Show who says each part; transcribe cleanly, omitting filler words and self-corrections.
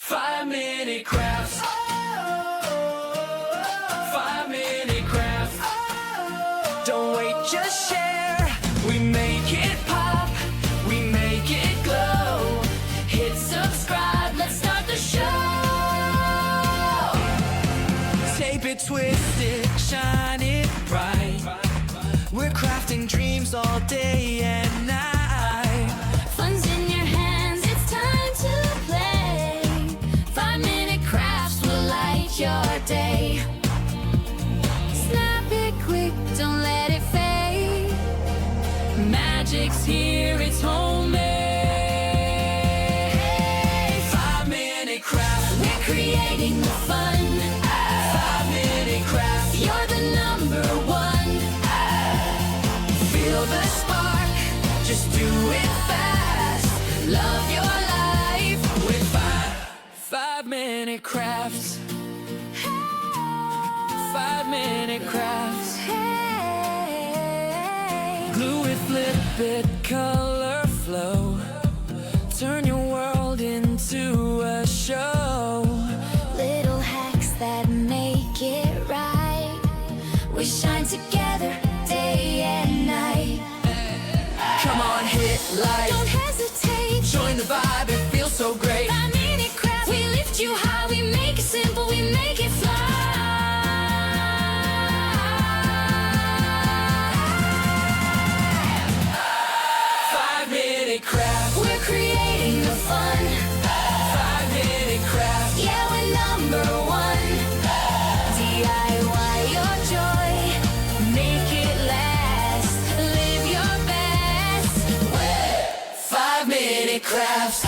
Speaker 1: 5-minute crafts. 5-minute crafts. Don't wait, just share. We make it pop. We make it glow. Hit subscribe. Let's start the show. Tape it, twist it, shine it bright. We're crafting dreams all day and night.
Speaker 2: Fun's in your hands, it's time to play. 5-minute crafts will light your day. Snap it quick, don't let it fade. Magic's here, it's homemade.
Speaker 1: 5-minute crafts.
Speaker 2: We're creating the fun.
Speaker 1: 5-minute crafts.
Speaker 2: You're the number one.
Speaker 1: Feel the spark, just do it fast. Love your life with 5-minute crafts. 5-minute crafts.
Speaker 2: Hey.
Speaker 1: Glue it, flip it, color flow. Turn your world into a show.
Speaker 2: Little hacks that make it right. We shine together day and night.
Speaker 1: Come on, hit like.
Speaker 2: Don't hesitate.
Speaker 1: Join the vibe, it feels so great.
Speaker 2: 5-minute crafts. We lift you high. We make it simple. We make it fly.
Speaker 1: 5-minute crafts.
Speaker 2: We're creating the fun.
Speaker 1: 5-minute crafts.
Speaker 2: Yeah, we're number one. DIY your joy. Make it last. Live your best.
Speaker 1: 5-minute crafts.